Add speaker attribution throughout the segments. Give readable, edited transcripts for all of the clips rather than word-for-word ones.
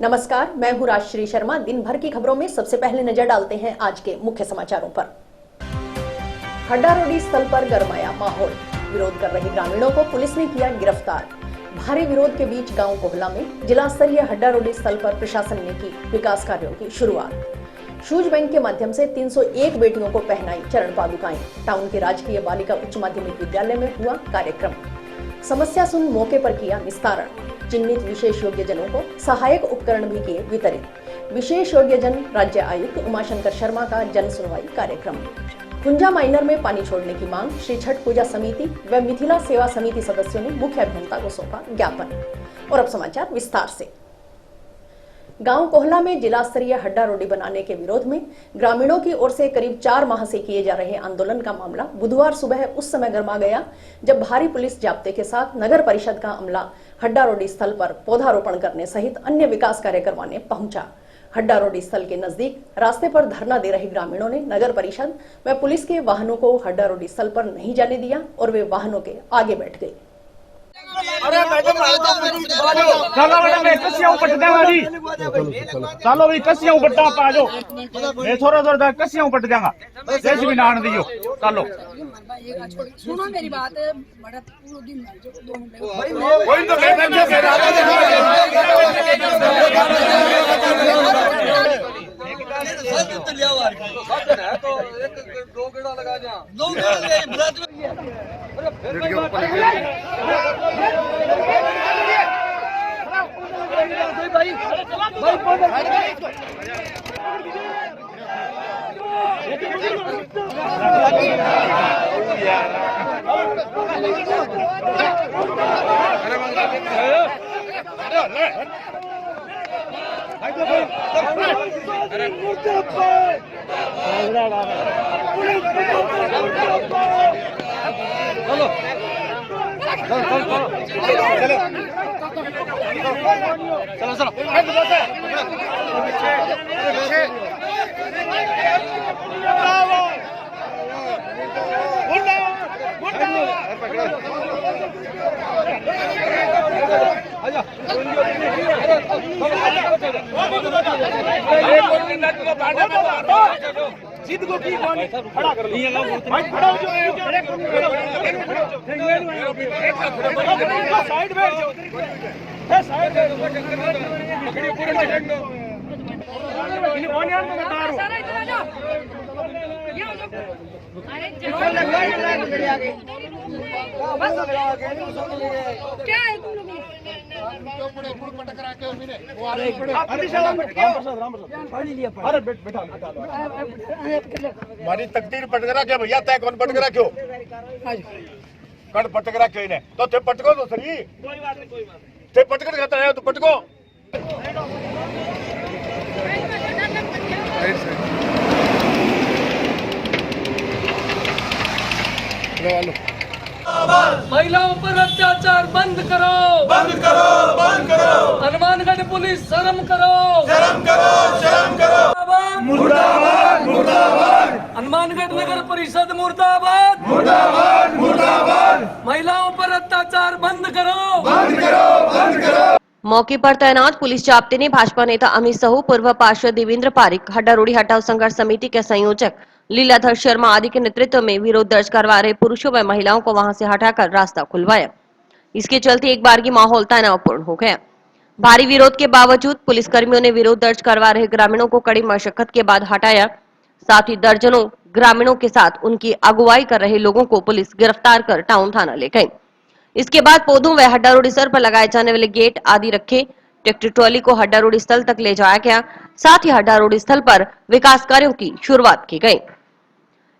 Speaker 1: नमस्कार, मैं हूं राजश्री शर्मा। दिन भर की खबरों में सबसे पहले नजर डालते हैं आज के मुख्य समाचारों पर। हड्डा रोडी स्थल पर गरमाया माहौल, विरोध कर रहे ग्रामीणों को पुलिस ने किया गिरफ्तार। भारी विरोध के बीच गांव कोहला में जिला स्तरीय हड्डा रोडी स्थल पर प्रशासन ने की विकास कार्यों की शुरुआत। शूज बैंक के माध्यम से 301 बेटियों को पहनाई चरण पादुकाएं। टाउन के राजकीय बालिका उच्च माध्यमिक विद्यालय में हुआ कार्यक्रम। समस्या सुन मौके पर किया निस्तारण। चिन्हित विशेष योग्य जनों को सहायक उपकरण भी किए वितरित। विशेष योग्य जन राज्य आयुक्त उमाशंकर शर्मा का जन सुनवाई कार्यक्रम। कुंजा माइनर में पानी छोड़ने की मांग, श्री छठ पूजा समिति व मिथिला सेवा समिति सदस्यों ने मुख्य अभियंता को सौंपा ज्ञापन। और अब समाचार विस्तार से। गांव कोहला में जिला स्तरीय हड्डा रोडी बनाने के विरोध में ग्रामीणों की ओर से करीब 4 माह से किए जा रहे आंदोलन का मामला बुधवार सुबह उस समय गर्मा गया जब भारी पुलिस जाब्ते के साथ नगर परिषद का अमला हड्डा रोडी स्थल पर पौधारोपण करने सहित अन्य विकास कार्य करवाने पहुंचा। हड्डा रोडी स्थल के नजदीक रास्ते पर धरना दे रहे ग्रामीणों ने नगर परिषद व पुलिस के वाहनों को हड्डा रोडी स्थल पर नहीं जाने दिया और वे वाहनों के आगे बैठ गए।
Speaker 2: अरे मैडम चलो बेटा मैं कसिया ऊपर जाऊंगा जी। चलो भाई कसिया ऊपर आप आ जाओ। मैं थोड़ा थोड़ा कसिया ऊपर जाऊंगा। जैसे भी नान दियो चलो।
Speaker 3: सुनो मेरी बात, बड़ा पूरा दिन
Speaker 2: कोई तो दो गेड़ा लगा जा। सीध को की खड़ा कर लो भाई, खड़ा हो जाओ। साइड बैठ जाओ, साइड बैठ जाओ। पकड़िए पूरे ठंड दो। इन कौन यार को बता रहा हूं। अरे क्या है तुम लोग
Speaker 4: हमारी तकदीर पटकरा क्या भैया, तय कौन पटकरा क्यों कौन पटकरा क्यों इन्हें तो थे पटको तो सही। कोई बात नहीं थे पटकर खाता है तो पटको।
Speaker 5: महिलाओं पर अत्याचार बंद करो,
Speaker 6: बंद करो, बंद करो।
Speaker 5: हनुमानगढ़ पुलिस शर्म करो,
Speaker 6: शर्म करो, शर्म करो। मुर्दाबाद, मुर्दाबाद।
Speaker 5: हनुमानगढ़ नगर परिषद मुर्दाबाद,
Speaker 6: मुर्दाबाद, मुर्दाबाद।
Speaker 5: महिलाओं पर अत्याचार बंद करो,
Speaker 6: बंद करो, बंद करो।
Speaker 7: मौके पर तैनात पुलिस जाब्ते ने भाजपा नेता अमित साहू, पूर्व पार्षद देवेंद्र पारिक, हड्डा रोडी हटाओ संघर्ष समिति के संयोजक लीलाधर शर्मा आदि के नेतृत्व में विरोध दर्ज करवा रहे पुरुषों व महिलाओं को वहां से हटाकर रास्ता खुलवाया। इसके चलते एक बार की माहौल तनावपूर्ण हो गया। भारी विरोध के बावजूद पुलिस कर्मियों ने विरोध दर्ज करवा रहे ग्रामीणों को कड़ी मशक्कत के बाद हटाया। साथ ही दर्जनों ग्रामीणों के साथ उनकी अगुवाई कर रहे लोगों को पुलिस गिरफ्तार कर टाउन थाना ले गई। इसके बाद पौधों व हड्डा रोडी स्थल पर लगाए जाने वाले गेट आदि रखे। ट्रैक्टर ट्रॉली को हड्डा रोडी स्थल तक ले जाया गया। साथ ही हड्डा रोडी स्थल पर विकास कार्यों की शुरुआत की गई।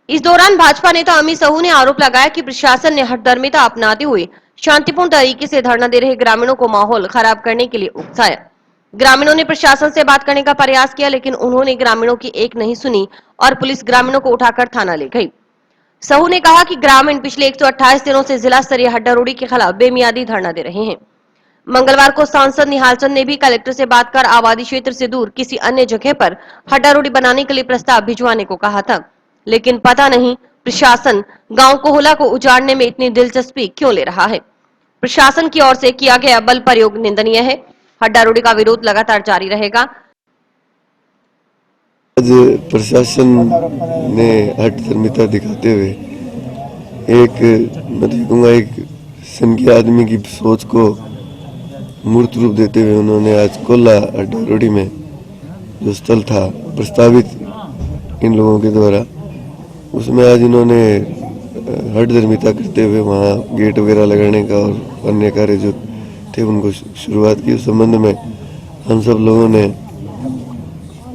Speaker 7: इस दौरान भाजपा नेता अमित साहू ने आरोप लगाया कि प्रशासन ने हठधर्मिता अपनाते हुए शांतिपूर्ण तरीके से धरना दे रहे ग्रामीणों को माहौल खराब करने के लिए उकसाया। ग्रामीणों ने प्रशासन से बात करने का प्रयास किया, लेकिन उन्होंने ग्रामीणों की एक नहीं सुनी और पुलिस ग्रामीणों को उठाकर थाना ले गई। साहू ने कहा कि ग्रामीण पिछले 128 दिनों से जिला स्तरीय हड्डा रोडी के खिलाफ बेमियादी धरना दे रहे हैं। मंगलवार को सांसद निहाल चंद ने भी कलेक्टर से बात कर आबादी क्षेत्र से दूर किसी अन्य जगह पर हड्डा रोडी बनाने के लिए प्रस्ताव भिजवाने को कहा था, लेकिन पता नहीं प्रशासन गांव कोहला को उजाड़ने में इतनी दिलचस्पी क्यों ले रहा है। प्रशासन की ओर से किया गया बल प्रयोग निंदनीय है। हड्डारोड़ी का विरोध लगातार जारी रहेगा।
Speaker 8: आज प्रशासन ने हठधर्मिता दिखाते हुए एक मैं देखूंगा एक संघीय आदमी की सोच को मूर्त रूप देते हुए उन्होंने आज कोल्ला हड्डारोड़ी में जो स्थल था प्रस्तावित इन लोगों के द्वारा, उसमें आज इन्होंने हठधर्मिता करते हुए वहाँ गेट वगैरह लगाने का और अन्य कार्य जो थे उनको शुरुआत की। उस संबंध में हम सब लोगों ने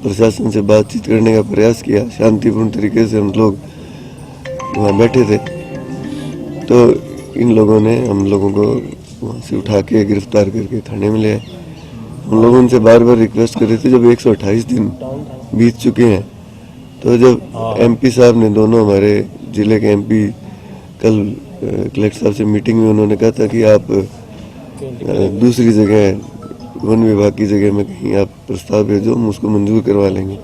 Speaker 8: प्रशासन से बातचीत करने का प्रयास किया। शांतिपूर्ण तरीके से हम लोग वहाँ बैठे थे, तो इन लोगों ने हम लोगों को वहाँ से उठा के गिरफ्तार करके थाने में ले आए। हम लोग उनसे बार बार रिक्वेस्ट कर रहे थे, जब 128 दिन बीत चुके हैं, तो जब एमपी साहब ने, दोनों हमारे जिले के एमपी कल कलेक्टर साहब से मीटिंग में उन्होंने कहा था कि आप दूसरी जगह वन विभाग की जगह में कहीं आप प्रस्ताव भेजो, हम उसको मंजूर करवा लेंगे।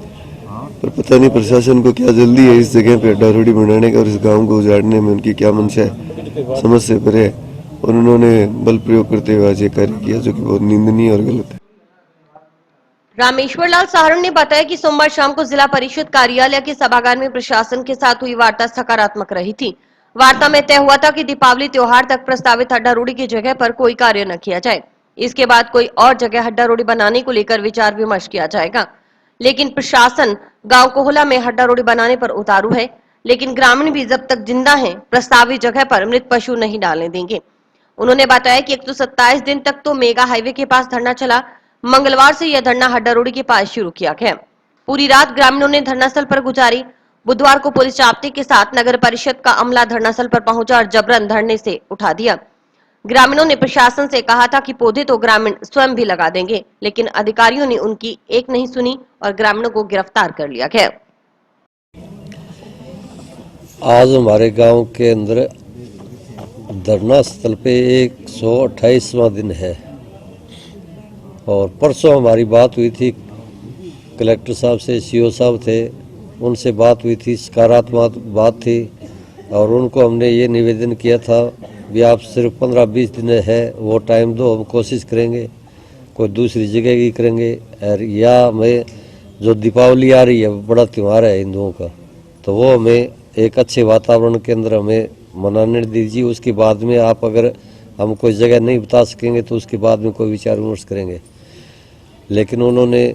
Speaker 8: पर पता नहीं प्रशासन को क्या जल्दी है इस जगह पे हड्डारोड़ी बनाने का और इस गांव को उजाड़ने में उनकी क्या मंशा है, समझ से परे है। और उन्होंने बल प्रयोग करते हुए आज ये कार्य किया जो कि बहुत निंदनीय और गलत है।
Speaker 7: रामेश्वर लाल सहारण ने बताया कि सोमवार शाम को जिला परिषद कार्यालय के सभागार में प्रशासन के साथ हुई वार्ता सकारात्मक रही थी। वार्ता में तय हुआ था कि दीपावली त्योहार तक प्रस्तावित हड्डारोड़ी की जगह पर कोई कार्य न किया जाए। इसके बाद कोई और जगह हड्डारोड़ी बनाने को लेकर विचार विमर्श किया जाएगा। लेकिन प्रशासन गांव कोहला में हड्डारोड़ी बनाने पर उतारू है, लेकिन ग्रामीण भी जब तक जिंदा हैं प्रस्तावित जगह पर मृत पशु नहीं डालने देंगे। उन्होंने बताया कि 127 दिन तक तो मेगा हाईवे के पास धरना चला। मंगलवार से यह धरना हड्डारोड़ी के पास शुरू किया गया। पूरी रात ग्रामीणों ने धरनास्थल पर गुजारी। बुधवार को पुलिस जाब्ते के साथ नगर परिषद का अमला धरनास्थल पर पहुंचा और जबरन धरने से उठा दिया। ग्रामीणों ने प्रशासन से कहा था कि पौधे तो ग्रामीण स्वयं भी लगा देंगे, लेकिन अधिकारियों ने उनकी एक नहीं सुनी और ग्रामीणों को गिरफ्तार कर लिया गया।
Speaker 9: आज हमारे गांव के अंदर धरना स्थल पे 128वां दिन है और परसों हमारी बात हुई थी कलेक्टर साहब से, सीओ साहब थे, उनसे बात हुई थी, सकारात्मक बात थी और उनको हमने ये निवेदन किया था भी आप सिर्फ 15-20 दिन है वो टाइम दो, हम कोशिश करेंगे कोई दूसरी जगह की करेंगे। और या हमें जो दीपावली आ रही है बड़ा त्यौहार है हिंदुओं का, तो वो हमें एक अच्छे वातावरण के अंदर हमें मनाने दीजिए। उसके बाद में आप अगर हम कोई जगह नहीं बता सकेंगे तो उसके बाद में कोई विचार विमर्श करेंगे। लेकिन उन्होंने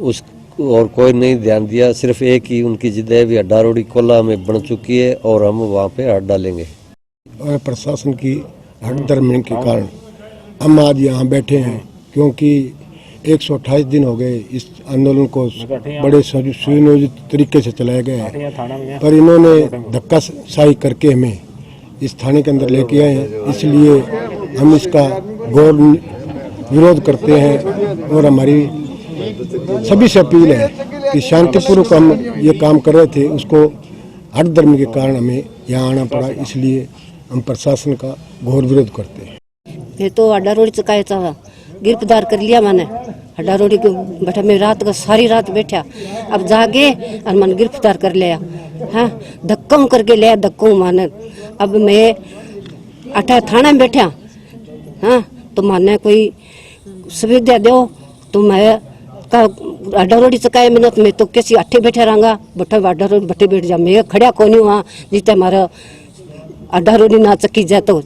Speaker 9: उस और कोई नहीं ध्यान दिया, सिर्फ एक ही उनकी जिद है भी हड्डारोड़ी कोल्ला में बन चुकी है और हम वहाँ पे हट डालेंगे।
Speaker 10: और प्रशासन की हठधर्मी के कारण हम आज यहाँ बैठे हैं, क्योंकि 128 दिन हो गए इस आंदोलन को बड़े सुनियोजित तरीके से चलाया गया है, पर इन्होंने धक्काशाही करके हमें इस थाने के अंदर लेके आए हैं। इसलिए हम इसका घोर विरोध करते हैं और हमारी सभी से अपील है कि शांतिपूर्वक हम ये काम कर रहे थे, उसको हठधर्मी के कारण हमें यहाँ आना पड़ा। इसलिए हम प्रशासन का घोर विरोध करते हैं।
Speaker 11: ये तो हड्डारोड़ी चुकाया गिरफ्तार कर लिया मैंने हड्डारोड़ी को बैठा, मैं रात को सारी रात बैठा, अब जागे और मन गिरफ्तार कर लिया। हाँ, धक्का करके लिया, धक्का माने। अब मैं अठा थाना में बैठा, हाँ, तो माने कोई सुविधा दो तो मैं हड्डारोड़ी चुकाया मैंने, तो मैं तो किसी अट्ठे बैठे रहूंगा, बट्ठा हड्डारोड़ी बट्ठे बैठ जा, मैं खड़ा को नहीं वहाँ जितना हमारा हड्डारोड़ी ना चकी जाए। तो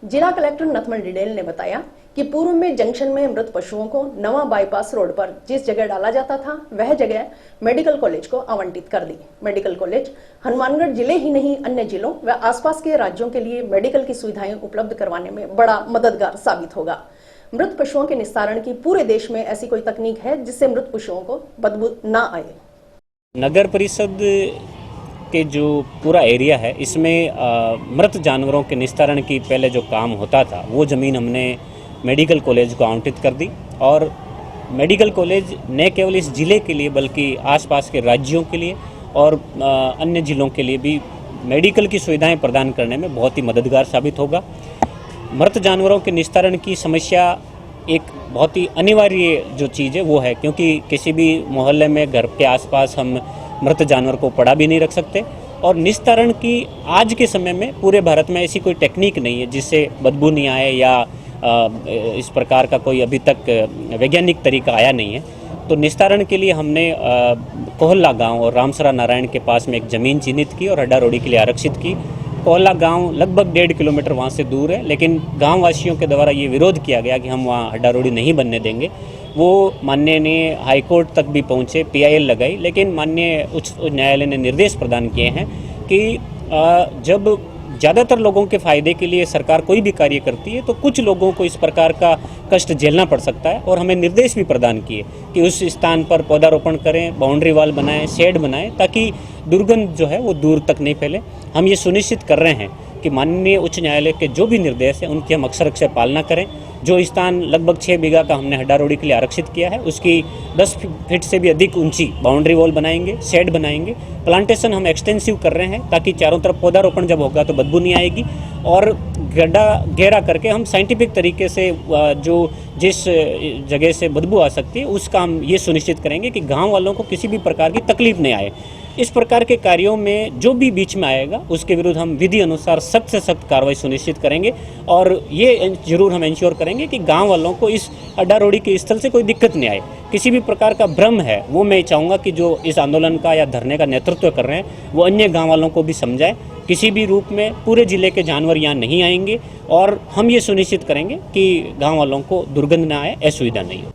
Speaker 1: जिला कलेक्टर नथमल डिडेल ने बताया कि पूर्व में जंक्शन में मृत पशुओं को नवा बाईपास रोड पर जिस जगह डाला जाता था वह जगह मेडिकल कॉलेज को आवंटित कर दी। मेडिकल कॉलेज हनुमानगढ़ जिले ही नहीं अन्य जिलों व आसपास के राज्यों के लिए मेडिकल की सुविधाएं उपलब्ध करवाने में बड़ा मददगार साबित होगा। मृत पशुओं के निस्तारण की पूरे देश में ऐसी कोई तकनीक है जिससे मृत पशुओं को बदबू न आए।
Speaker 12: नगर परिषद के जो पूरा एरिया है इसमें मृत जानवरों के निस्तारण की पहले जो काम होता था वो ज़मीन हमने मेडिकल कॉलेज को आवंटित कर दी और मेडिकल कॉलेज न केवल इस ज़िले के लिए बल्कि आसपास के राज्यों के लिए और अन्य ज़िलों के लिए भी मेडिकल की सुविधाएं प्रदान करने में बहुत ही मददगार साबित होगा। मृत जानवरों के निस्तारण की समस्या एक बहुत ही अनिवार्य जो चीज़ है वो है, क्योंकि किसी भी मोहल्ले में घर के आसपास हम मृत जानवर को पड़ा भी नहीं रख सकते और निस्तारण की आज के समय में पूरे भारत में ऐसी कोई टेक्निक नहीं है जिससे बदबू नहीं आए या इस प्रकार का कोई अभी तक वैज्ञानिक तरीका आया नहीं है। तो निस्तारण के लिए हमने कोहल्ला गांव और रामसरा नारायण के पास में एक ज़मीन चिन्हित की और हड्डा रोड़ी के लिए आरक्षित की। कोहल्ला गांव लगभग 1.5 किलोमीटर वहाँ से दूर है, लेकिन गांव वासियों के द्वारा ये विरोध किया गया कि हम वहाँ हड्डा रोड़ी नहीं बनने देंगे। वो माननीय हाईकोर्ट तक भी पहुँचे, PIL लगाई, लेकिन माननीय उच्च न्यायालय ने निर्देश प्रदान किए हैं कि जब ज़्यादातर लोगों के फ़ायदे के लिए सरकार कोई भी कार्य करती है तो कुछ लोगों को इस प्रकार का कष्ट झेलना पड़ सकता है। और हमें निर्देश भी प्रदान किए कि उस स्थान पर पौधारोपण करें, बाउंड्री वॉल बनाएं, शेड बनाएं, ताकि दुर्गंध जो है वो दूर तक नहीं फैले। हम ये सुनिश्चित कर रहे हैं कि माननीय उच्च न्यायालय के जो भी निर्देश हैं उनकी हम अक्षर पालना करें। जो स्थान लगभग 6 बीघा का हमने हड्डा रोड़ी के लिए आरक्षित किया है, उसकी 10 फीट से भी अधिक ऊंची बाउंड्री वॉल बनाएंगे, शेड बनाएंगे। प्लांटेशन हम एक्सटेंसिव कर रहे हैं ताकि चारों तरफ पौधारोपण जब होगा तो बदबू नहीं आएगी। और गड्ढा गहरा करके हम साइंटिफिक तरीके से जो जिस जगह से बदबू आ सकती है उसका हम ये सुनिश्चित करेंगे कि गाँव वालों को किसी भी प्रकार की तकलीफ नहीं आए। इस प्रकार के कार्यों में जो भी बीच में आएगा उसके विरुद्ध हम विधि अनुसार सख्त से सख्त कार्रवाई सुनिश्चित करेंगे। और ये जरूर हम इंश्योर करेंगे कि गांव वालों को इस हड्डा रोड़ी के स्थल से कोई दिक्कत नहीं आए। किसी भी प्रकार का भ्रम है वो मैं चाहूँगा कि जो इस आंदोलन का या धरने का नेतृत्व कर रहे हैं वो अन्य गाँव वालों को भी समझाएं। किसी भी रूप में पूरे जिले के जानवर यहाँ नहीं आएंगे और हम ये सुनिश्चित करेंगे कि गाँव वालों को दुर्गंध न आए, असुविधा नहीं हो।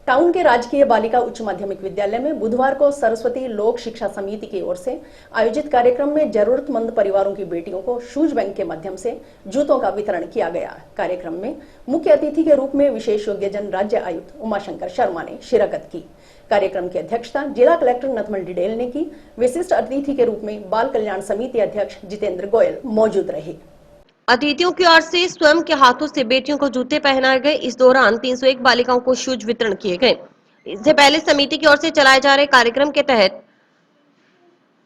Speaker 1: टाउन के राजकीय बालिका उच्च माध्यमिक विद्यालय में बुधवार को सरस्वती लोक शिक्षा समिति की ओर से आयोजित कार्यक्रम में जरूरतमंद परिवारों की बेटियों को शूज बैंक के माध्यम से जूतों का वितरण किया गया। कार्यक्रम में मुख्य अतिथि के रूप में विशेष योग्यजन राज्य आयुक्त उमाशंकर शर्मा ने शिरकत की। कार्यक्रम की अध्यक्षता जिला कलेक्टर नथमल डिडेल ने की। विशिष्ट अतिथि के रूप में बाल कल्याण समिति अध्यक्ष जितेंद्र गोयल मौजूद रहे।
Speaker 7: अतिथियों की ओर से स्वयं के हाथों से बेटियों को जूते पहनाए गए। इस दौरान 301 बालिकाओं को शूज वितरण किए गए। इससे पहले समिति की ओर से चलाए जा रहे कार्यक्रम के तहत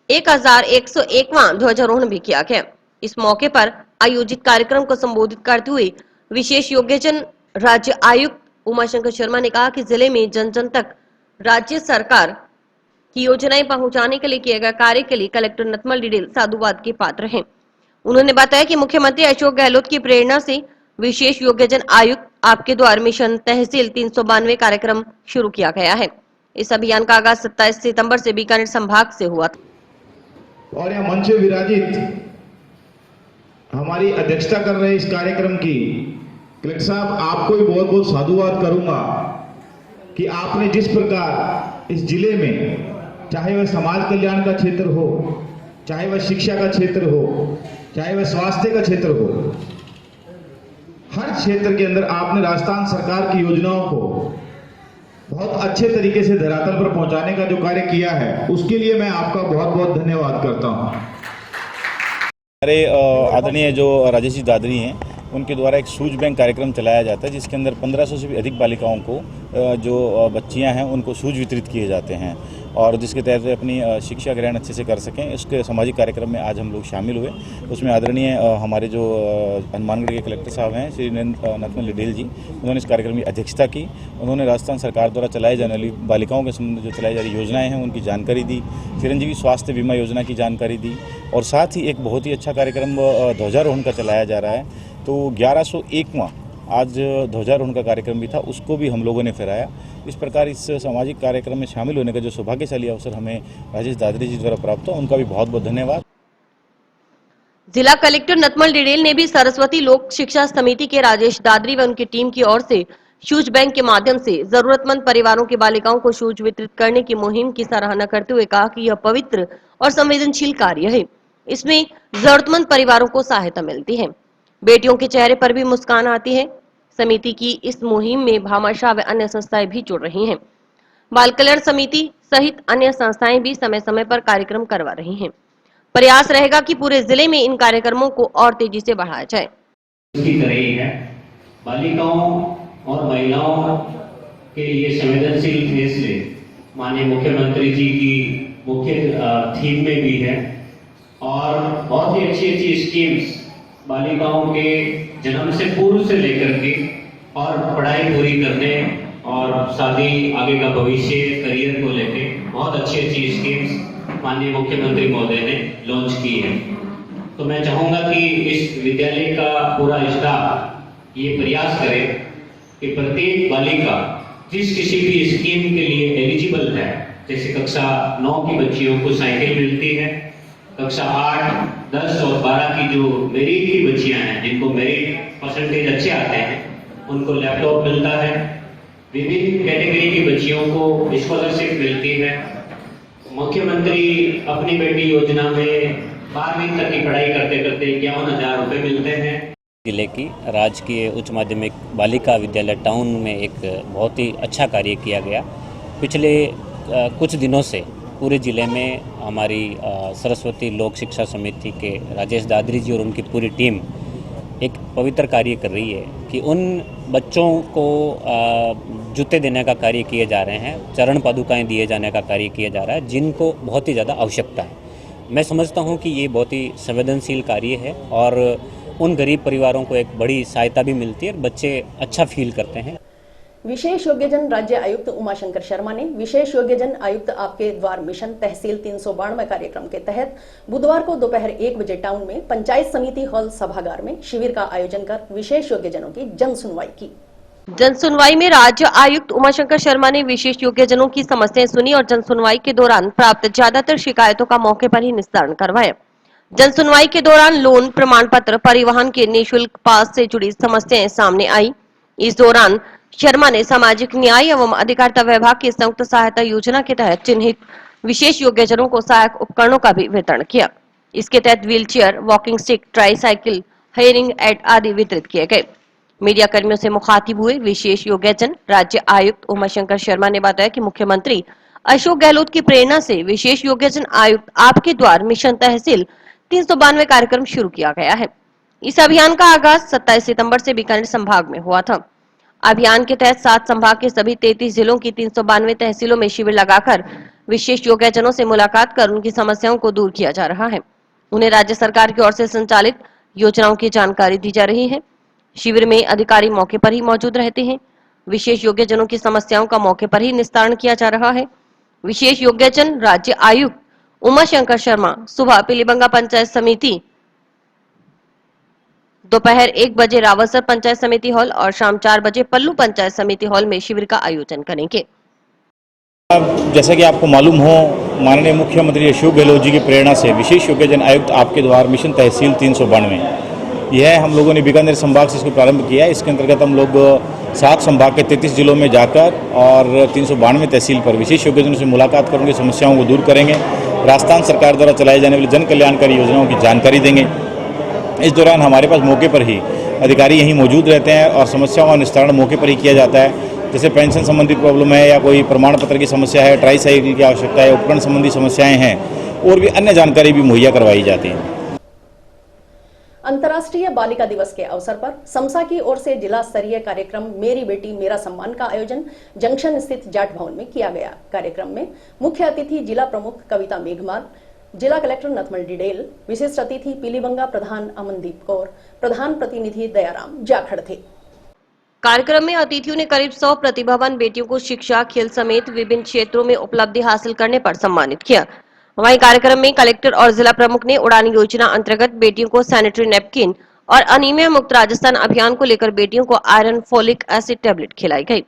Speaker 7: 1101वां ध्वजारोहण भी किया गया। इस मौके पर आयोजित कार्यक्रम को संबोधित करते हुए विशेष योग्यजन राज्य आयुक्त उमाशंकर शर्मा ने कहा कि जिले में जन जन तक राज्य सरकार की योजनाएं पहुंचाने के लिए किए गए कार्य के लिए कलेक्टर नथमल डिडेल साधुवाद के पात्र हैं। उन्होंने बताया कि मुख्यमंत्री अशोक गहलोत की प्रेरणा से विशेष योग्यजन आयुक्त आपके द्वार मिशन तहसील 392 कार्यक्रम शुरू किया गया है। इस अभियान का आगाज 27 सितंबर से बीकानेर संभाग से हुआ था।
Speaker 13: और यहाँ मंच में विराजित हमारी अध्यक्षता कर रहे इस कार्यक्रम की कलेक्टर साहब, आपको भी बहुत बहुत साधुवाद करूंगा कि आपने जिस प्रकार इस जिले में, चाहे वह समाज कल्याण का क्षेत्र हो, चाहे वह शिक्षा का क्षेत्र हो, चाहे वह स्वास्थ्य का क्षेत्र हो, हर क्षेत्र के अंदर आपने राजस्थान सरकार की योजनाओं को बहुत अच्छे तरीके से धरातल पर पहुंचाने का जो कार्य किया है, उसके लिए मैं आपका बहुत बहुत धन्यवाद करता हूं।
Speaker 2: हमारे आदरणीय जो राजेश जी दादरी हैं, उनके द्वारा एक शूज बैंक कार्यक्रम चलाया जाता है जिसके अंदर 1500 से भी अधिक बालिकाओं को जो बच्चियां हैं उनको शूज वितरित किए जाते हैं और जिसके तहत वे अपनी शिक्षा ग्रहण अच्छे से कर सकें। इसके सामाजिक कार्यक्रम में आज हम लोग शामिल हुए। उसमें आदरणीय हमारे जो हनुमानगढ़ के कलेक्टर साहब हैं श्री नथमल डिडेल जी, उन्होंने इस कार्यक्रम की अध्यक्षता की। उन्होंने राजस्थान सरकार द्वारा चलाई जाने वाली बालिकाओं के संबंध जो चलाई जा रही योजनाएँ हैं उनकी जानकारी दी, चिरंजीवी स्वास्थ्य बीमा योजना की जानकारी दी और साथ ही एक बहुत ही अच्छा कार्यक्रम ध्वजारोहण का चलाया जा रहा है। तो 1101वां आज ध्वजारोहण का कार्यक्रम भी था, उसको भी हम लोगों ने फहराया। इस प्रकार इस सामाजिक कार्यक्रम में शामिल होने का जो सौभाग्यशाली अवसर हमें राजेश दादरी जी द्वारा प्राप्त हुआ, उनका भी बहुत बहुत धन्यवाद।
Speaker 7: जिला कलेक्टर नथमल डिडेल ने भी सरस्वती लोक शिक्षा समिति के राजेश दादरी व उनकी टीम की ओर से शूज बैंक के माध्यम से जरूरतमंद परिवारों की बालिकाओं को शूज वितरित करने की मुहिम की सराहना करते हुए कहा कि यह पवित्र और संवेदनशील कार्य है। इसमें जरूरतमंद परिवारों को सहायता मिलती है, बेटियों के चेहरे पर भी मुस्कान आती है। समिति की इस मुहिम में भामाशाह व अन्य संस्थाएं भी जुड़ रही हैं। बाल कल्याण समिति सहित अन्य संस्थाएं भी समय समय पर कार्यक्रम करवा रही हैं। प्रयास रहेगा कि पूरे जिले में इन कार्यक्रमों को और तेजी से बढ़ाया जाए।
Speaker 12: की तरह ही है, बालिकाओं और महिलाओं के लिए संवेदनशील फैसले माननीय मुख्यमंत्री जी की मुख्य थीम में भी है और बहुत ही अच्छी अच्छी स्कीम्स बालिकाओं के जन्म से पूर्व से लेकर के और पढ़ाई पूरी करने और शादी आगे का भविष्य करियर को लेके बहुत अच्छी अच्छी स्कीम्स माननीय मुख्यमंत्री महोदय ने लॉन्च की है। तो मैं चाहूँगा कि इस विद्यालय का पूरा स्टाफ ये प्रयास करें कि प्रत्येक बालिका जिस किसी भी स्कीम के लिए एलिजिबल है, जैसे कक्षा 9 की बच्चियों को साइकिल मिलती है, कक्षा 8, 10 और 12 की जो मेरिट की बच्चियां हैं, जिनको मेरिट परसेंटेज अच्छे आते हैं, उनको लैपटॉप मिलता है। विभिन्न कैटेगरी की बच्चियों को स्कॉलरशिप मिलती है। मुख्यमंत्री अपनी बेटी योजना में 12वीं तक की पढ़ाई करते करते 51,000 रुपये मिलते हैं। जिले की राजकीय उच्च माध्यमिक बालिका विद्यालय टाउन में एक बहुत ही अच्छा कार्य किया गया। पिछले कुछ दिनों से पूरे ज़िले में हमारी सरस्वती लोक शिक्षा समिति के राजेश दादरी जी और उनकी पूरी टीम एक पवित्र कार्य कर रही है कि उन बच्चों को जूते देने का कार्य किए जा रहे हैं, चरण पादुकाएं दिए जाने का कार्य किया जा रहा है, जिनको बहुत ही ज़्यादा आवश्यकता है। मैं समझता हूं कि ये बहुत ही संवेदनशील कार्य है और उन गरीब परिवारों को एक बड़ी सहायता भी मिलती है और बच्चे अच्छा फील करते हैं।
Speaker 1: विशेष योग्यजन राज्य आयुक्त उमाशंकर शर्मा ने विशेष योग्यजन आयुक्त आपके द्वार मिशन तहसील 392 कार्यक्रम के तहत बुधवार को दोपहर 1 बजे टाउन में पंचायत समिति हॉल सभागार में शिविर का आयोजन कर विशेष योग्यजनों की जन सुनवाई की।
Speaker 7: जन सुनवाई में राज्य आयुक्त उमाशंकर शर्मा ने विशेष योग्यजनों की समस्याएं सुनी और जन सुनवाई के दौरान प्राप्त ज्यादातर शिकायतों का मौके पर ही निस्तारण करवाया। जन सुनवाई के दौरान लोन प्रमाण पत्र, परिवहन के निःशुल्क पास से जुड़ी समस्याएं सामने आई। इस दौरान शर्मा ने सामाजिक न्याय एवं अधिकारिता विभाग की संयुक्त सहायता योजना के तहत चिन्हित विशेष योग्यजनों को सहायक उपकरणों का भी वितरण किया। इसके तहत wheel chair, walking stick, tricycle, hearing aid आदि वितरित किए गए। मीडिया कर्मियों से मुखातिब हुए विशेष योग्यजन राज्य आयुक्त उमाशंकर शर्मा ने बताया कि मुख्यमंत्री अशोक गहलोत की प्रेरणा से विशेष योग्यजन आयुक्त आपके द्वार मिशन तहसील 392 कार्यक्रम शुरू किया गया है। इस अभियान का आगाज 27 सितंबर से बीकानेर संभाग में हुआ था। अभियान के तहत 7 संभाग के सभी 33 जिलों की 392 तहसीलों में शिविर लगाकर विशेष योग्यजनों से मुलाकात कर उनकी समस्याओं को दूर किया जा रहा है। उन्हें राज्य सरकार की ओर से संचालित योजनाओं की जानकारी दी जा रही है। शिविर में अधिकारी मौके पर ही मौजूद रहते हैं। विशेष योग्यजनों की समस्याओं का मौके पर ही निस्तारण किया जा रहा है। विशेष योग्यजन राज्य आयुक्त उमाशंकर शर्मा सुबह पीलीबंगा पंचायत समिति, दोपहर 1 बजे रावतसर पंचायत समिति हॉल और शाम 4 बजे पल्लू पंचायत समिति हॉल में शिविर का आयोजन करेंगे।
Speaker 13: जैसा कि आपको मालूम हो, माननीय मुख्यमंत्री अशोक गहलोत जी की प्रेरणा से विशेष योग्यजन आयुक्त आपके द्वार मिशन तहसील 392 यह हम लोगों ने बीकानेर संभाग से इसको प्रारंभ किया है। इसके अंतर्गत हम लोग 7 संभाग के 33 जिलों में जाकर और 392 तहसील पर विशेष योग्यजनों से मुलाकात कर उनकी समस्याओं को दूर करेंगे। राजस्थान सरकार द्वारा चलाई जाने वाली जन कल्याणकारी योजनाओं की जानकारी देंगे। इस दौरान हमारे पास मौके पर ही अधिकारी यहीं मौजूद रहते हैं और समस्याओं का निस्तारण मौके पर ही किया जाता है। जैसे पेंशन संबंधी प्रॉब्लम है या कोई प्रमाण पत्र की समस्या है, ट्राईसाइकिल की आवश्यकता है, उपकरण संबंधी समस्याएं हैं और भी अन्य जानकारी भी मुहैया करवाई जाती है।
Speaker 1: अंतर्राष्ट्रीय बालिका दिवस के अवसर पर समसा की ओर से जिला स्तरीय कार्यक्रम मेरी बेटी मेरा सम्मान का आयोजन जंक्शन स्थित जाट भवन में किया गया। कार्यक्रम में मुख्य अतिथि जिला प्रमुख कविता मेघवाल, जिला कलेक्टर नथमल डिडेल, विशिष्ट अतिथि पीलीबंगा प्रधान अमनदीप कौर, प्रधान प्रतिनिधि दयाराम जाखड़ थे।
Speaker 7: कार्यक्रम में अतिथियों ने करीब 100 प्रतिभावान बेटियों को शिक्षा, खेल समेत विभिन्न क्षेत्रों में उपलब्धि हासिल करने पर सम्मानित किया। वहीं कार्यक्रम में कलेक्टर और जिला प्रमुख ने उड़ान योजना अंतर्गत बेटियों को सैनिटरी नैपकिन और अनीमिया मुक्त राजस्थान अभियान को लेकर बेटियों को आयरन फोलिक एसिड टेबलेट खिलाई गई।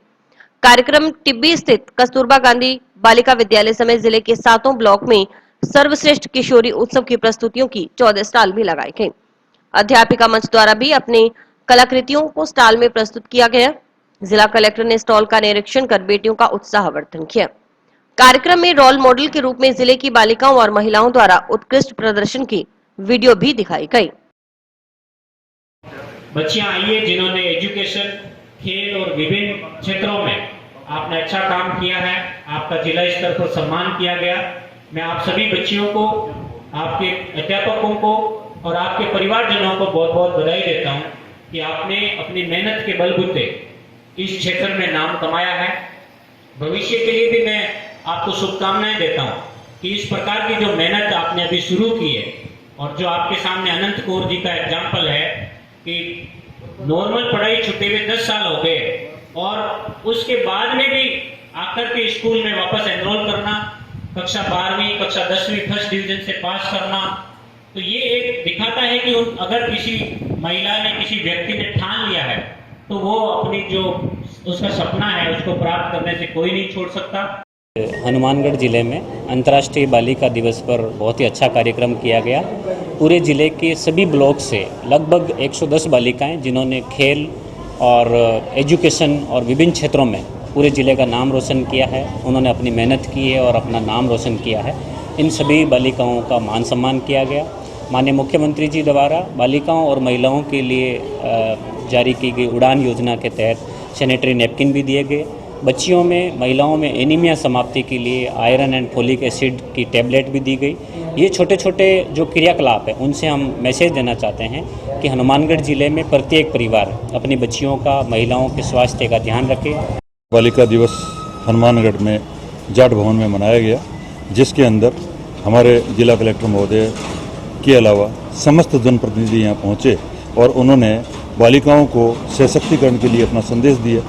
Speaker 7: कार्यक्रम टिब्बी स्थित कस्तूरबा गांधी बालिका विद्यालय समेत जिले के 7 ब्लॉक में सर्वश्रेष्ठ किशोरी उत्सव की प्रस्तुतियों की 14 स्टॉल भी लगाई गई। अध्यापिका मंच द्वारा भी अपने कलाकृतियों को स्टॉल में प्रस्तुत किया गया। जिला कलेक्टर ने स्टॉल का निरीक्षण कर बेटियों का उत्साहवर्धन किया। कार्यक्रम में रोल मॉडल के रूप में जिले की बालिकाओं और महिलाओं द्वारा उत्कृष्ट प्रदर्शन की वीडियो भी दिखाई गई।
Speaker 12: बच्चियां आई है जिन्होंने एजुकेशन, खेल और विभिन्न क्षेत्रों में आपने अच्छा काम किया है। आपका जिला स्तर पर सम्मान किया गया। मैं आप सभी बच्चियों को, आपके अध्यापकों को और आपके परिवारजनों को बहुत बहुत बधाई देता हूं कि आपने अपनी मेहनत के बलबूते इस क्षेत्र में नाम कमाया है। भविष्य के लिए भी मैं आपको शुभकामनाएं देता हूं कि इस प्रकार की जो मेहनत आपने अभी शुरू की है और जो आपके सामने अनंत कौर जी का एग्जाम्पल है कि नॉर्मल पढ़ाई छुट्टे हुए 10 साल हो गए और उसके बाद में भी आकर के स्कूल में वापस एनरोल करना, कक्षा 12वीं, कक्षा 10वीं फर्स्ट डिवीजन से पास करना, तो ये एक दिखाता है कि अगर किसी महिला ने, किसी व्यक्ति ने ठान लिया है तो वो अपनी जो उसका सपना है उसको प्राप्त करने से कोई नहीं छोड़ सकता। हनुमानगढ़ जिले में अंतर्राष्ट्रीय बालिका दिवस पर बहुत ही अच्छा कार्यक्रम किया गया। पूरे जिले के सभी ब्लॉक से लगभग 110 बालिकाएं जिन्होंने खेल और एजुकेशन और विभिन्न क्षेत्रों में पूरे जिले का नाम रोशन किया है, उन्होंने अपनी मेहनत की है और अपना नाम रोशन किया है। इन सभी बालिकाओं का मान सम्मान किया गया। माननीय मुख्यमंत्री जी द्वारा बालिकाओं और महिलाओं के लिए जारी की गई उड़ान योजना के तहत सैनिटरी नैपकिन भी दिए गए। बच्चियों में, महिलाओं में एनीमिया समाप्ति के लिए आयरन एंड फोलिक एसिड की टैबलेट भी दी गई। ये छोटे छोटे जो क्रियाकलाप हैं उनसे हम मैसेज देना चाहते हैं कि हनुमानगढ़ जिले में प्रत्येक परिवार अपनी बच्चियों का, महिलाओं के स्वास्थ्य का ध्यान रखे।
Speaker 14: बालिका दिवस हनुमानगढ़ में जाट भवन में मनाया गया, जिसके अंदर हमारे जिला कलेक्टर महोदय के अलावा समस्त जनप्रतिनिधि यहाँ पहुँचे और उन्होंने बालिकाओं को सशक्तिकरण के लिए अपना संदेश दिया।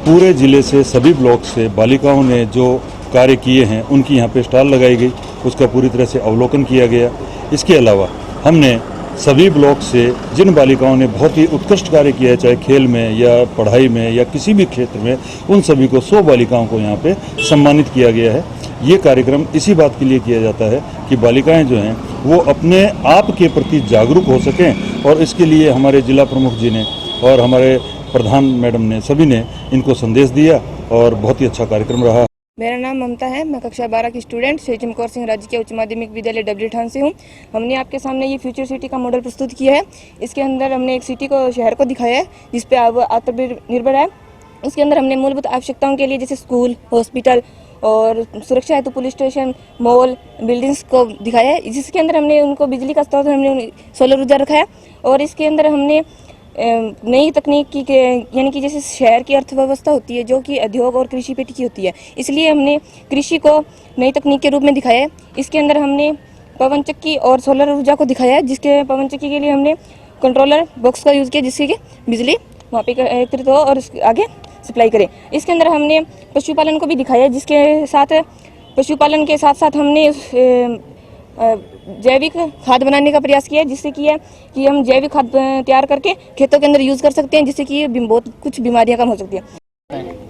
Speaker 14: पूरे जिले से, सभी ब्लॉक से बालिकाओं ने जो कार्य किए हैं उनकी यहाँ पे स्टॉल लगाई गई, उसका पूरी तरह से अवलोकन किया गया। इसके अलावा हमने सभी ब्लॉक से जिन बालिकाओं ने बहुत ही उत्कृष्ट कार्य किया है, चाहे खेल में या पढ़ाई में या किसी भी क्षेत्र में, उन सभी को 100 बालिकाओं को यहाँ पे सम्मानित किया गया है। ये कार्यक्रम इसी बात के लिए किया जाता है कि बालिकाएं जो हैं वो अपने आप के प्रति जागरूक हो सकें, और इसके लिए हमारे जिला प्रमुख जी ने और हमारे प्रधान मैडम ने, सभी ने इनको संदेश दिया और बहुत ही अच्छा कार्यक्रम रहा।
Speaker 15: मेरा नाम ममता है, मैं कक्षा 12 की स्टूडेंट श्री चमकौर सिंह राजकीय उच्च माध्यमिक विद्यालय डबली ठान से हूँ। हमने आपके सामने ये फ्यूचर सिटी का मॉडल प्रस्तुत किया है। इसके अंदर हमने एक सिटी को, शहर को दिखाया है जिस पे आत्मनिर्भर है। इसके अंदर हमने मूलभूत आवश्यकताओं के लिए जैसे स्कूल, हॉस्पिटल और सुरक्षा हेतु पुलिस स्टेशन, मॉल, बिल्डिंग्स को दिखाया है। जिसके अंदर हमने उनको बिजली का स्रोत हमने सोलर ऊर्जा रखा है। और इसके अंदर हमने नई तकनीक की, यानी कि जैसे शहर की अर्थव्यवस्था होती है जो कि उद्योग और कृषि पे टिकी होती है, इसलिए हमने कृषि को नई तकनीक के रूप में दिखाया है। इसके अंदर हमने पवन चक्की और सोलर ऊर्जा को दिखाया है, जिसके पवन चक्की के लिए हमने कंट्रोलर बॉक्स का यूज़ किया जिससे कि बिजली वहाँ पे एकत्रित हो और आगे सप्लाई करे। इसके अंदर हमने पशुपालन को भी दिखाया है, जिसके साथ पशुपालन के साथ साथ हमने जैविक खाद बनाने का प्रयास किया है, जिससे कि हम जैविक खाद तैयार करके खेतों के अंदर यूज़ कर सकते हैं, जिससे कि बहुत कुछ बीमारियां कम हो सकती हैं।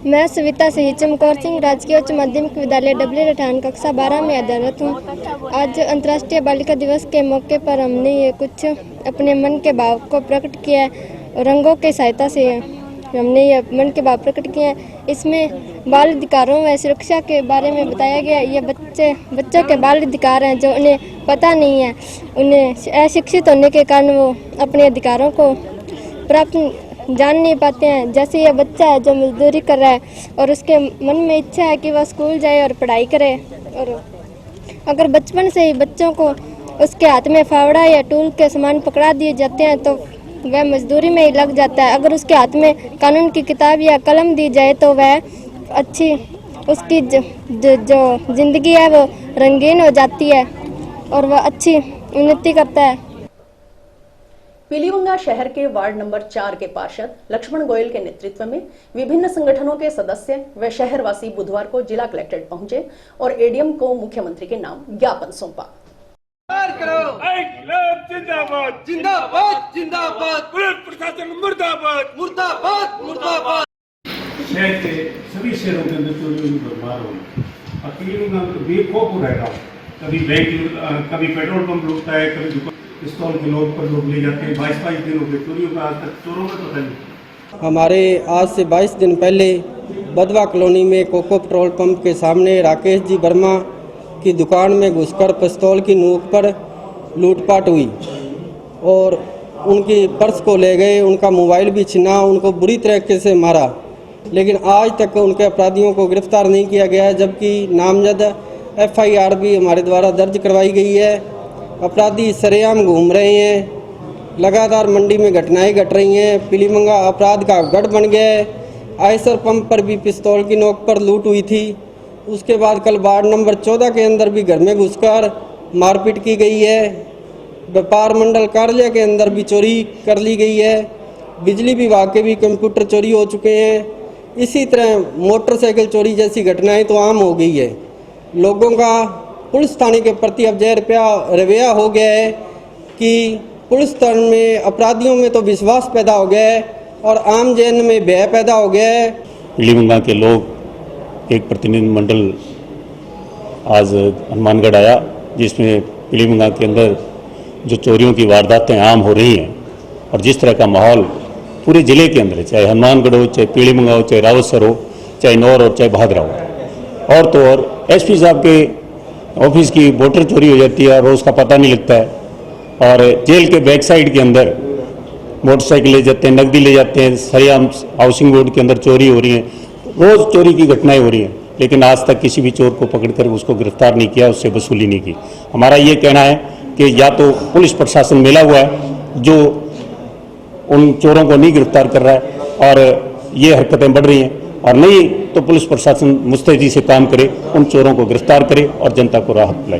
Speaker 16: मैं सविता सिंह चमकौर सिंह राजकीय उच्च माध्यमिक विद्यालय डबली ठान कक्षा 12 में अध्ययनरत हूँ। आज अंतर्राष्ट्रीय बालिका दिवस के मौके पर हमने ये कुछ अपने मन के भाव को प्रकट किया है। रंगों की सहायता से हमने ये मन के भाव प्रकट किए हैं। इसमें बाल अधिकारों व सुरक्षा के बारे में बताया गया। ये बच्चों के बाल अधिकार हैं जो उन्हें पता नहीं है। उन्हें अशिक्षित होने के कारण वो अपने अधिकारों को प्राप्त जान नहीं पाते हैं। जैसे ये बच्चा है जो मजदूरी कर रहा है और उसके मन में इच्छा है कि वह स्कूल जाए और पढ़ाई करे, और अगर बचपन से ही बच्चों को उसके हाथ में फावड़ा या टूल के समान पकड़ा दिए जाते हैं तो वह मजदूरी में ही लग जाता है। अगर उसके हाथ में कानून की किताब या कलम दी जाए तो वह अच्छी, उसकी जो जिंदगी है वो रंगीन हो जाती है और वह अच्छी उन्नति करता है।
Speaker 1: पीलीभंगा शहर के वार्ड नंबर 4 के पार्षद लक्ष्मण गोयल के नेतृत्व में विभिन्न संगठनों के सदस्य व शहरवासी बुधवार को जिला कलेक्ट्रेट पहुंचे और एडीएम को मुख्यमंत्री के नाम ज्ञापन सौंपा।
Speaker 6: जिंदाबाद जिंदाबाद जिंदाबाद, पुलिस प्रशासन मुर्दाबाद मुर्दाबाद मुर्दाबाद।
Speaker 17: शहर के सभी शहरों के अंदर चोरी बर्बाद हो गई और पीलीभंगा में बेखौफ रहेगा। कभी बैंक, कभी पेट्रोल पंप लूटता है, कभी पिस्तौल के लोग पर लोग ले जाते हैं। 22 दिन हो गए चोरियों का, आज तक चोरों का पता नहीं।
Speaker 18: हमारे आज से 22 दिन पहले बदवा कॉलोनी में कोको पेट्रोल पंप के सामने राकेश जी वर्मा की दुकान में घुसकर पिस्तौल की नोक पर लूटपाट हुई और उनकी पर्स को ले गए, उनका मोबाइल भी छीना, उनको बुरी तरीके से मारा। लेकिन आज तक उनके अपराधियों को गिरफ्तार नहीं किया गया है, जबकि नामजद FIR भी हमारे द्वारा दर्ज करवाई गई है। अपराधी सरेआम घूम रहे हैं, लगातार मंडी में घटनाएं घट रही हैं। पीलीभंगा अपराध का गढ़ बन गया है। आयसर पंप पर भी पिस्तौल की नोक पर लूट हुई थी। उसके बाद कल वार्ड नंबर 14 के अंदर भी घर में घुसकर मारपीट की गई है। व्यापार मंडल कार्यालय के अंदर भी चोरी कर ली गई है। बिजली विभाग के भी कंप्यूटर चोरी हो चुके हैं। इसी तरह मोटरसाइकिल चोरी जैसी घटनाएं तो आम हो गई है। लोगों का पुलिस थाने के प्रति अब रवैया हो गया है कि पुलिस थाने में अपराधियों में तो विश्वास पैदा हो गया है, और आम जन में भय पैदा हो गया है।
Speaker 12: पीलीमंगा के लोग एक प्रतिनिधिमंडल आज हनुमानगढ़ आया, जिसमें पीलीमंगा के अंदर जो चोरियों की वारदातें आम हो रही हैं और जिस तरह का माहौल पूरे ज़िले के अंदर है, चाहे हनुमानगढ़ हो, चाहे पीलीमंगा हो, चाहे रावतसर हो, चाहे नौर हो, चाहे भादरा हो, और तो और एसपी साहब के ऑफिस की वोटर चोरी हो जाती है, रोज़ का पता नहीं लगता है, और जेल के बैक साइड के अंदर मोटरसाइकिल ले जाते हैं, नकदी ले जाते हैं, सरेआम हाउसिंग बोर्ड के अंदर चोरी हो रही है, रोज़ चोरी की घटनाएं हो रही हैं, लेकिन आज तक किसी भी चोर को पकड़कर उसको गिरफ्तार नहीं किया, उससे वसूली नहीं की। हमारा ये कहना है कि या तो पुलिस प्रशासन मिला हुआ है जो उन चोरों को नहीं गिरफ्तार कर रहा है और ये हरकतें बढ़ रही हैं, और नहीं तो पुलिस प्रशासन मुस्तैदी से काम करे, उन चोरों को गिरफ्तार करे और जनता को राहत दिलाए।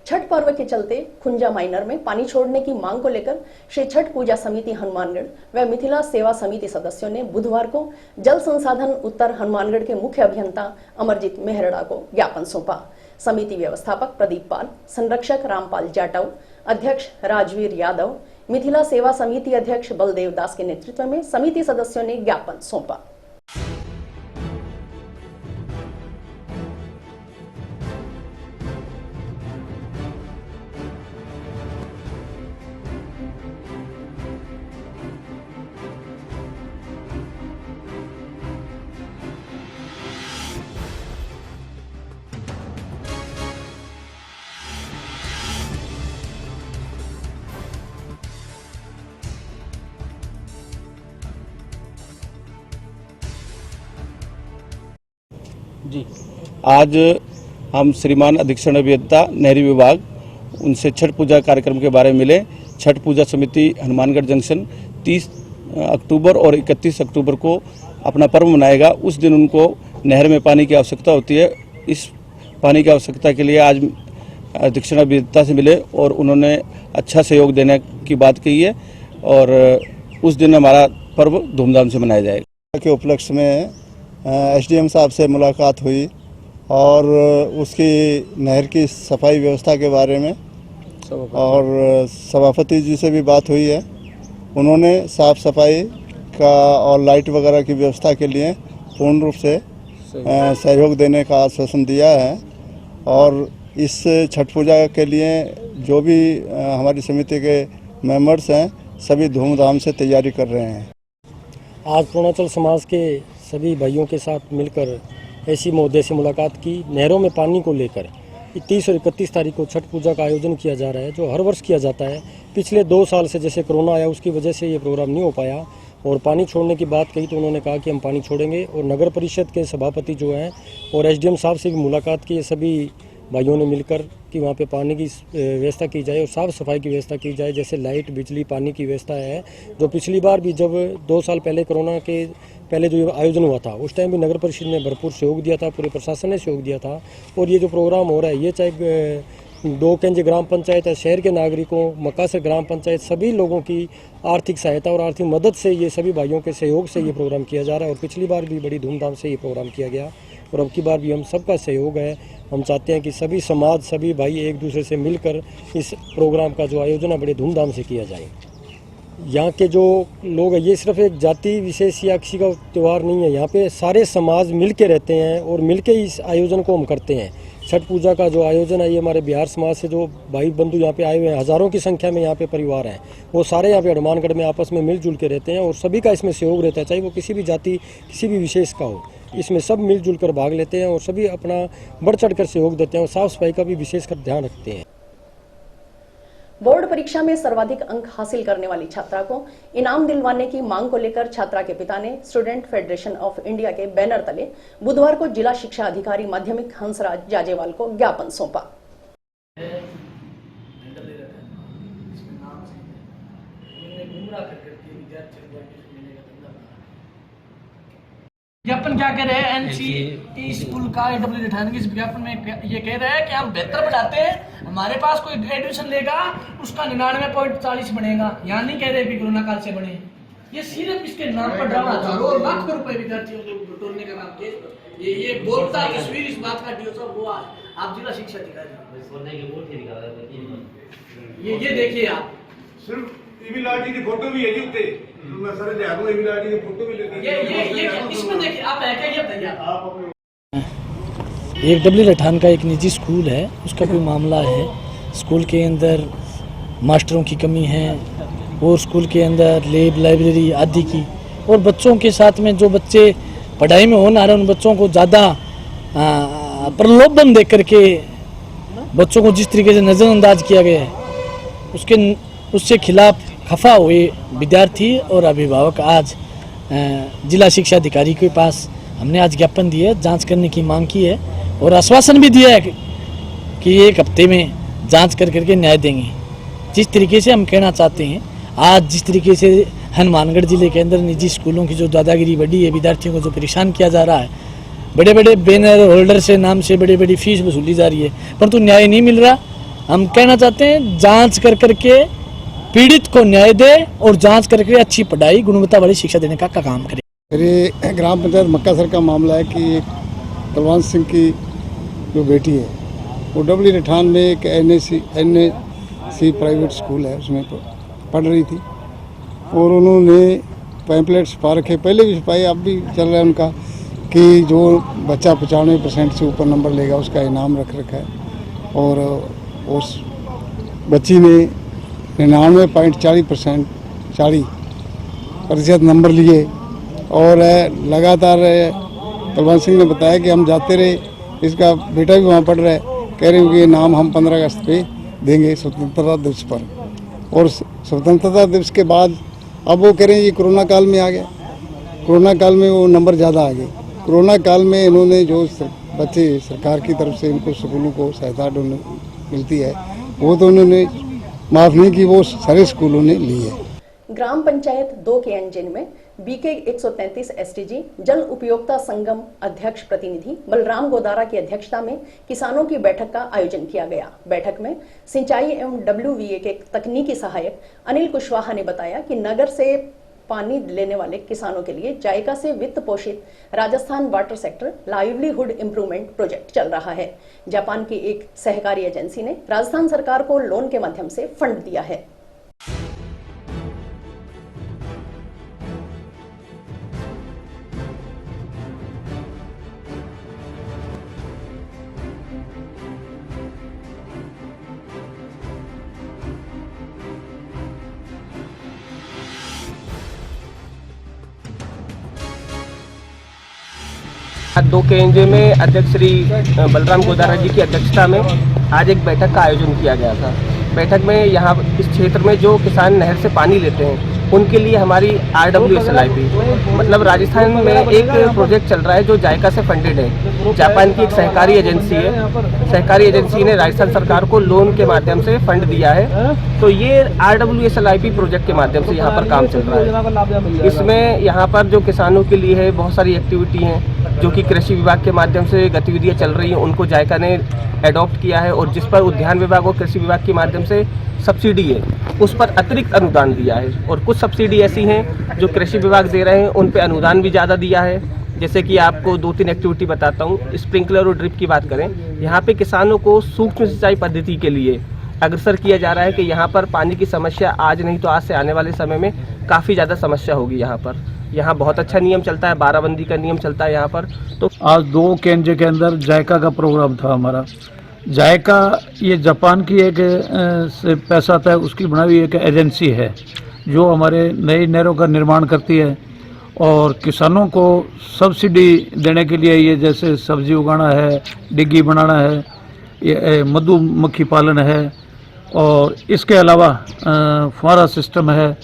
Speaker 1: छठ पर्व के चलते खुंजा माइनर में पानी छोड़ने की मांग को लेकर श्री छठ पूजा समिति हनुमानगढ़ व मिथिला सेवा समिति सदस्यों ने बुधवार को जल संसाधन उत्तर हनुमानगढ़ के मुख्य अभियंता अमरजीत मेहरड़ा को ज्ञापन सौंपा। समिति व्यवस्थापक प्रदीप पाल, संरक्षक रामपाल जाटव, अध्यक्ष राजवीर यादव, मिथिला सेवा समिति अध्यक्ष बलदेव दास के नेतृत्व में समिति सदस्यों ने ज्ञापन सौंपा।
Speaker 19: जी, आज हम श्रीमान अधीक्षण अभियंता नहरी विभाग उनसे छठ पूजा कार्यक्रम के बारे में मिले। छठ पूजा समिति हनुमानगढ़ जंक्शन 30 अक्टूबर और 31 अक्टूबर को अपना पर्व मनाएगा। उस दिन उनको नहर में पानी की आवश्यकता होती है। इस पानी की आवश्यकता के लिए आज अधीक्षण अभियंता से मिले और उन्होंने अच्छा सहयोग देने की बात कही है और उस दिन हमारा पर्व धूमधाम से मनाया जाएगा।
Speaker 20: के उपलक्ष्य में एसडीएम साहब से मुलाकात हुई और उसकी नहर की सफाई व्यवस्था के बारे में और सभापति जी से भी बात हुई है। उन्होंने साफ सफाई का और लाइट वगैरह की व्यवस्था के लिए पूर्ण रूप से सहयोग देने का आश्वासन दिया है और इस छठ पूजा के लिए जो भी हमारी समिति के मेंबर्स हैं सभी धूमधाम से तैयारी कर रहे हैं।
Speaker 21: आज पूर्णांचल समाज के सभी भाइयों के साथ मिलकर ऐसी मुद्दे से मुलाकात की। नहरों में पानी को लेकर 30 और 31 तारीख को छठ पूजा का आयोजन किया जा रहा है, जो हर वर्ष किया जाता है। पिछले 2 साल से जैसे कोरोना आया उसकी वजह से ये प्रोग्राम नहीं हो पाया और पानी छोड़ने की बात कही तो उन्होंने कहा कि हम पानी छोड़ेंगे और नगर परिषद के सभापति जो हैं और एसडीएम साहब से भी मुलाकात की। सभी भाइयों ने मिलकर कि वहाँ पे पानी की व्यवस्था की जाए और साफ़ सफाई की व्यवस्था की जाए, जैसे लाइट, बिजली, पानी की व्यवस्था है। जो पिछली बार भी जब 2 साल पहले कोरोना के पहले जो आयोजन हुआ था उस टाइम भी नगर परिषद ने भरपूर सहयोग दिया था, पूरे प्रशासन ने सहयोग दिया था। और ये जो प्रोग्राम हो रहा है ये चाहे 2 केंज ग्राम पंचायत है, शहर के नागरिकों, मकासर ग्राम पंचायत, सभी लोगों की आर्थिक सहायता और आर्थिक मदद से ये सभी भाइयों के सहयोग से ये प्रोग्राम किया जा रहा है। और पिछली बार भी बड़ी धूमधाम से ये प्रोग्राम किया गया और अब की बार भी हम सबका सहयोग है। हम चाहते हैं कि सभी समाज, सभी भाई एक दूसरे से मिलकर इस प्रोग्राम का जो आयोजन है बड़े धूमधाम से किया जाए। यहाँ के जो लोग हैं ये सिर्फ एक जाति विशेष या किसी का त्यौहार नहीं है, यहाँ पे सारे समाज मिल के रहते हैं और मिल के इस आयोजन को हम करते हैं। छठ पूजा का जो आयोजन है ये हमारे बिहार समाज से जो भाई बंधु यहाँ पे आए हुए हैं, हज़ारों की संख्या में यहाँ पे परिवार हैं, वो सारे यहाँ पे हनुमानगढ़ में आपस में मिलजुल के रहते हैं और सभी का इसमें सहयोग रहता है, चाहे वो किसी भी जाति, किसी भी विशेष का हो। इसमें सब मिलजुल कर भाग लेते हैं और सभी अपना बढ़ चढ़ कर सहयोग देते हैं और साफ सफाई का भी विशेषकर ध्यान रखते हैं।
Speaker 1: बोर्ड परीक्षा में सर्वाधिक अंक हासिल करने वाली छात्रा को इनाम दिलवाने की मांग को लेकर छात्रा के पिता ने स्टूडेंट फेडरेशन ऑफ इंडिया के बैनर तले बुधवार को जिला शिक्षा अधिकारी माध्यमिक हंसराज जाजेवाल को ज्ञापन सौंपा।
Speaker 5: विज्ञापन क्या कह रहे हैं? एनसी स्कूल का डब्ल्यू रिठान के इस विज्ञापन में ये कह रहे हैं कि हम बेहतर पढ़ाते हैं, हमारे पास कोई एडमिशन लेगा उसका 99.40 बनेगा। यहाँ नहीं कह रहे कि कोरोना काल से बने, ये सिर्फ इसके नाम पर ड्रामा, हजारों और लाखों रुपए विद्यार्थियों को बटोरने का काम किया। ये बोलता तस्वीर इस बात का डीओ साहब हुआ, आप जिला शिक्षा अधिकारी ये देखिए, आप
Speaker 6: सिर्फ टीवी लाल जी की फोटो भी है जी उत्ते
Speaker 5: ये इसमें देखिए आप है क्या, ये बताइए आप।
Speaker 21: एक डबली रठान का एक निजी स्कूल है, उसका कोई मामला है। स्कूल के अंदर मास्टरों की कमी है और स्कूल के अंदर लैब लाइब्रेरी आदि की, और बच्चों के साथ में जो बच्चे पढ़ाई में होना रहे उन बच्चों को ज़्यादा प्रलोभन दे करके बच्चों को जिस तरीके से नज़रअंदाज किया गया है उससे खिलाफ खफा हुए विद्यार्थी और अभिभावक आज जिला शिक्षा अधिकारी के पास हमने आज ज्ञापन दिया है, जांच करने की मांग की है और आश्वासन भी दिया है कि 1 हफ्ते में जांच कर करके न्याय देंगे। जिस तरीके से हम कहना चाहते हैं, आज जिस तरीके से हनुमानगढ़ जिले के अंदर निजी स्कूलों की जो दादागिरी बढ़ी है, विद्यार्थियों को जो परेशान किया जा रहा है, बड़े बड़े बैनर होल्डर से नाम से बड़ी बड़ी फीस वसूली जा रही है, परंतु न्याय नहीं मिल रहा। हम कहना चाहते हैं जांच कर करके पीड़ित को न्याय दे और जांच करके अच्छी पढ़ाई गुणवत्ता वाली शिक्षा देने का काम करे।
Speaker 10: मेरे ग्राम पंचायत मक्कासर का मामला है कि एक बलवंत सिंह की जो बेटी है वो डबली रठान में एक NAC प्राइवेट स्कूल है, उसमें पढ़ रही थी और उन्होंने पैम्पलेट छपा रखे, पहले भी छपाए, अब भी चल रहा है उनका, कि जो बच्चा 95% से ऊपर नंबर लेगा उसका इनाम रख रखा है। और उस बच्ची ने 99.40% नंबर लिए और लगातार बलवंत सिंह ने बताया कि हम जाते रहे, इसका बेटा भी वहाँ पढ़ रहा है, कह रहे हैं कि ये नाम हम 15 अगस्त पे देंगे स्वतंत्रता दिवस पर। और स्वतंत्रता दिवस के बाद अब वो कह रहे हैं ये कोरोना काल में आ गया, कोरोना काल में वो नंबर ज़्यादा आ गए। कोरोना काल में इन्होंने जो बच्चे सरकार की तरफ से इनको स्कूलों को सहायता मिलती है वो तो उन्होंने माफ़ नहीं की, वो सारे स्कूलों ने ली है।
Speaker 1: ग्राम पंचायत 2 के अंजन में BK 133 STG जल उपयोक्ता संगम अध्यक्ष प्रतिनिधि बलराम गोदारा की अध्यक्षता में किसानों की बैठक का आयोजन किया गया। बैठक में सिंचाई एवं WVA के तकनीकी सहायक अनिल कुशवाहा ने बताया कि नगर से पानी लेने वाले किसानों के लिए जायका से वित्त पोषित Rajasthan water sector livelihood improvement project चल रहा है। जापान की एक सहकारी एजेंसी ने राजस्थान सरकार को लोन के माध्यम से फंड दिया है।
Speaker 3: आज 2 KNJ में अध्यक्ष श्री बलराम गोदारा जी की अध्यक्षता में आज एक बैठक का आयोजन किया गया था। बैठक में यहाँ इस क्षेत्र में जो किसान नहर से पानी लेते हैं उनके लिए हमारी RWSLIP मतलब राजस्थान में एक प्रोजेक्ट चल रहा है जो जायका से फंडेड है। जापान की एक सहकारी एजेंसी है, सहकारी एजेंसी ने राजस्थान सरकार को लोन के माध्यम से फंड दिया है। तो ये RWSLIP प्रोजेक्ट के माध्यम से यहाँ पर काम चल रहा है। इसमें यहाँ पर जो किसानों के लिए है बहुत सारी एक्टिविटी हैं जो कि कृषि विभाग के माध्यम से गतिविधियाँ चल रही हैं, उनको जायका ने एडॉप्ट किया है और जिस पर उद्यान विभाग और कृषि विभाग के माध्यम से सब्सिडी है उस पर अतिरिक्त अनुदान दिया है। और कुछ सब्सिडी ऐसी हैं जो कृषि विभाग दे रहे हैं उन पे अनुदान भी ज़्यादा दिया है। जैसे कि आपको 2-3 एक्टिविटी बताता हूँ। स्प्रिंकलर और ड्रिप की बात करें, यहाँ पे किसानों को सूक्ष्म सिंचाई पद्धति के लिए अग्रसर किया जा रहा है कि यहाँ पर पानी की समस्या आज नहीं तो आज से आने वाले समय में काफ़ी ज़्यादा समस्या होगी। यहाँ बहुत अच्छा नियम चलता है, बाराबंदी का नियम चलता है यहाँ पर। तो
Speaker 22: आज 2 KNJ के अंदर जायका का प्रोग्राम था हमारा। जायका ये जापान की एक से पैसा आता है उसकी बनाई हुई एक एजेंसी है जो हमारे नई नहरों का निर्माण करती है और किसानों को सब्सिडी देने के लिए ये जैसे सब्जी उगाना है, डिग्गी बनाना है, ये मधुमक्खी पालन है और इसके अलावा फुहारा सिस्टम है,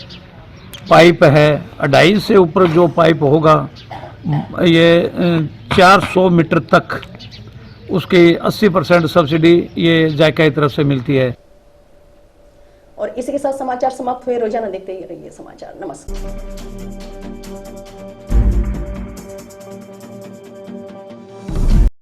Speaker 22: पाइप है। 2.5 से ऊपर जो पाइप होगा ये 400 मीटर तक उसकी 80% सब्सिडी ये जायका की तरफ से मिलती है।
Speaker 1: और इसी के साथ समाचार समाप्त हुए। रोजाना देखते ही रहिए समाचार। नमस्कार।